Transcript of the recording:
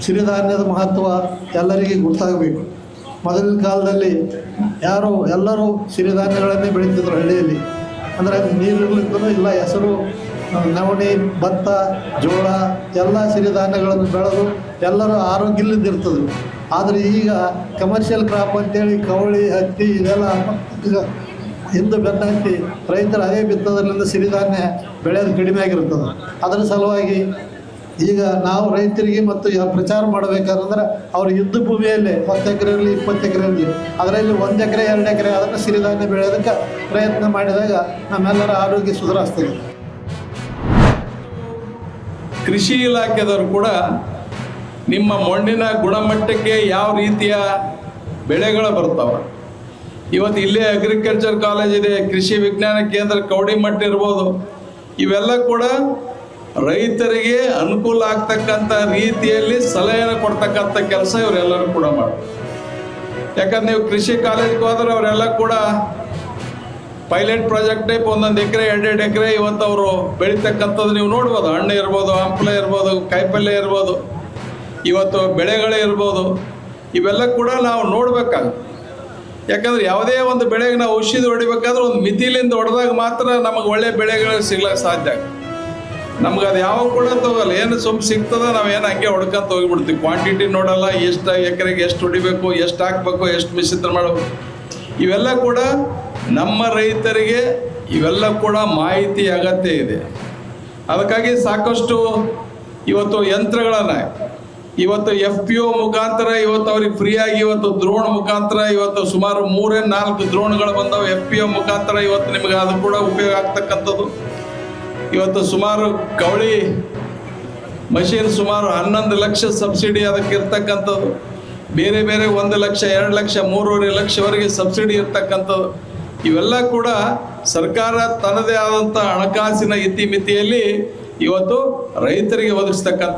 ಸಿರಿಧಾನ್ಯದ ಮಹತ್ವ ಎಲ್ಲರಿಗೆ ಗೊತ್ತಾಗಬೇಕು. ಮೊದಲಿನ ಕಾಲದಲ್ಲಿ ಎಲ್ಲರೂ ಸಿರಿಧಾನ್ಯಗಳನ್ನೇ ಬೆಳೀತಿದ್ರು ಹಳ್ಳಿಯಲ್ಲಿ. ಅಂದರೆ ನೀರಿರ್ಲಿಕ್ಕೂ ಇಲ್ಲ, ಹೆಸರು, ನವಣೆ, ಭತ್ತ, ಜೋಳ ಎಲ್ಲ ಸಿರಿಧಾನ್ಯಗಳನ್ನು ಬೆಳೆದು ಎಲ್ಲರೂ ಆರೋಗ್ಯದಿಂದಿರ್ತದ್ರು. ಆದರೆ ಈಗ ಕಮರ್ಷಿಯಲ್ ಕ್ರಾಪ್ ಅಂತೇಳಿ ಕವಳಿ, ಹತ್ತಿ ಇದೆಲ್ಲ ಹಿಂದೆ ಬೆನ್ನತ್ತಿ ರೈತರು ಅದೇ ಬಿತ್ತೋದ್ರಿಂದ ಸಿರಿಧಾನ್ಯ ಬೆಳೆಯೋದು ಕಡಿಮೆ ಆಗಿರ್ತದೆ. ಅದರ ಸಲುವಾಗಿ ಈಗ ನಾವು ರೈತರಿಗೆ ಮತ್ತು ಪ್ರಚಾರ ಮಾಡಬೇಕಾದ್ರೆ ಅವ್ರು ಯುದ್ಧ ಭೂಮಿಯಲ್ಲಿ 10 ಎಕರೆ ಇರಲಿ 20 ಎಕರೆ ಇರಲಿ ಅದರಲ್ಲಿ 1 ಎಕರೆ 2 ಎಕರೆ ಅದನ್ನು ಸಿರಿಧಾನ್ಯ ಬೆಳೆಯೋದಕ್ಕೆ ಪ್ರಯತ್ನ ಮಾಡಿದಾಗ ನಮ್ಮೆಲ್ಲರ ಆರೋಗ್ಯ ಸುಧಾರಿಸ್ತದೆ. ಕೃಷಿ ಇಲಾಖೆದವರು ಕೂಡ ನಿಮ್ಮ ಮಣ್ಣಿನ ಗುಣಮಟ್ಟಕ್ಕೆ ಯಾವ ರೀತಿಯ ಬೆಳೆಗಳು ಬರ್ತಾವೆ, ಇವತ್ತು ಇಲ್ಲೇ ಅಗ್ರಿಕಲ್ಚರ್ ಕಾಲೇಜ್ ಇದೆ, ಕೃಷಿ ವಿಜ್ಞಾನ ಕೇಂದ್ರ ಕವಡಿಮಟ್ಟ ಇರ್ಬೋದು, ಇವೆಲ್ಲ ಕೂಡ ರೈತರಿಗೆ ಅನುಕೂಲ ಆಗ್ತಕ್ಕಂಥ ರೀತಿಯಲ್ಲಿ ಸಲಹೆಯನ್ನು ಕೊಡ್ತಕ್ಕಂಥ ಕೆಲಸ ಇವರೆಲ್ಲರೂ ಕೂಡ ಮಾಡ್ತಾರೆ. ಯಾಕಂದ್ರೆ ನೀವು ಕೃಷಿ ಕಾಲೇಜ್ಗೆ ಹೋದ್ರೆ ಅವರೆಲ್ಲ ಕೂಡ ಪೈಲಟ್ ಪ್ರಾಜೆಕ್ಟ್ ಟೈಪ್ 1 ಎಕರೆ 2 ಎಕರೆ ಇವತ್ತು ಅವರು ಬೆಳೀತಕ್ಕಂಥದ್ದು ನೀವು ನೋಡ್ಬೋದು. ಹಣ್ಣು ಇರ್ಬೋದು, ಹಂಪಲ ಇರ್ಬೋದು, ಕಾಯಿಪಲ್ಯ ಇರ್ಬೋದು, ಇವತ್ತು ಬೆಳೆಗಳೇ ಇರ್ಬೋದು, ಇವೆಲ್ಲ ಕೂಡ ನಾವು ನೋಡ್ಬೇಕಾಗುತ್ತೆ. ಯಾಕಂದ್ರೆ ಯಾವುದೇ ಒಂದು ಬೆಳೆಗೆ ನಾವು ಔಷಧಿ ಹೊಡಿಬೇಕಾದ್ರೆ ಒಂದು ಮಿತಿಲಿಂದ ಹೊಡೆದಾಗ ಮಾತ್ರ ನಮಗೆ ಒಳ್ಳೆ ಬೆಳೆಗಳು ಸಿಗ್ಲಿಕ್ಕೆ ಸಾಧ್ಯ ಆಗುತ್ತೆ. ನಮ್ಗೆ ಅದು ಯಾವ ಕೂಡ ತಗೋಲ್ಲ, ಏನು ಸಿಗ್ತದ ನಾವೇನು ಹಂಗೆ ಹೊಡ್ಕೊಂತ ಹೋಗಿಬಿಡ್ತೀವಿ. ಕ್ವಾಂಟಿಟಿ ನೋಡಲ್ಲ, ಎಷ್ಟು ಎಕರೆಗೆ ಎಷ್ಟು ಹೊಡಿಬೇಕು, ಎಷ್ಟು ಹಾಕ್ಬೇಕು, ಎಷ್ಟು ಮಿಶ್ರಿತ ಮಾಡಬೇಕು, ಇವೆಲ್ಲ ಕೂಡ ನಮ್ಮ ರೈತರಿಗೆ ಇವೆಲ್ಲ ಕೂಡ ಮಾಹಿತಿ ಅಗತ್ಯ ಇದೆ. ಅದಕ್ಕಾಗಿ ಸಾಕಷ್ಟು ಇವತ್ತು ಯಂತ್ರಗಳನ್ನು ಇವತ್ತು FPO ಮುಖಾಂತರ ಇವತ್ತು ಅವ್ರಿಗೆ ಫ್ರೀಯಾಗಿ ಇವತ್ತು ದ್ರೋಣ್ ಮುಖಾಂತರ ಇವತ್ತು ಸುಮಾರು 3-4 ದ್ರೋಣ್ಗಳು ಬಂದವು. FPO ಮುಖಾಂತರ ಇವತ್ತು ನಿಮಗೆ ಅದು ಕೂಡ ಉಪಯೋಗ ಆಗ್ತಕ್ಕಂಥದ್ದು. ಇವತ್ತು ಸುಮಾರು ಕವಳಿ ಮಷೀನ್ ಸುಮಾರು 11 ಲಕ್ಷ ಸಬ್ಸಿಡಿ ಅದಕ್ಕೆ ಇರ್ತಕ್ಕಂಥದ್ದು. ಬೇರೆ 1 ಲಕ್ಷ 2 ಲಕ್ಷ 3.5 ಲಕ್ಷವರೆಗೆ ಸಬ್ಸಿಡಿ ಇರ್ತಕ್ಕಂಥದ್ದು. ಇವೆಲ್ಲ ಕೂಡ ಸರ್ಕಾರ ತನ್ನದೇ ಆದಂಥ ಹಣಕಾಸಿನ ಇತಿಮಿತಿಯಲ್ಲಿ ಇವತ್ತು ರೈತರಿಗೆ ಒದಗಿಸ್ತಕ್ಕಂಥ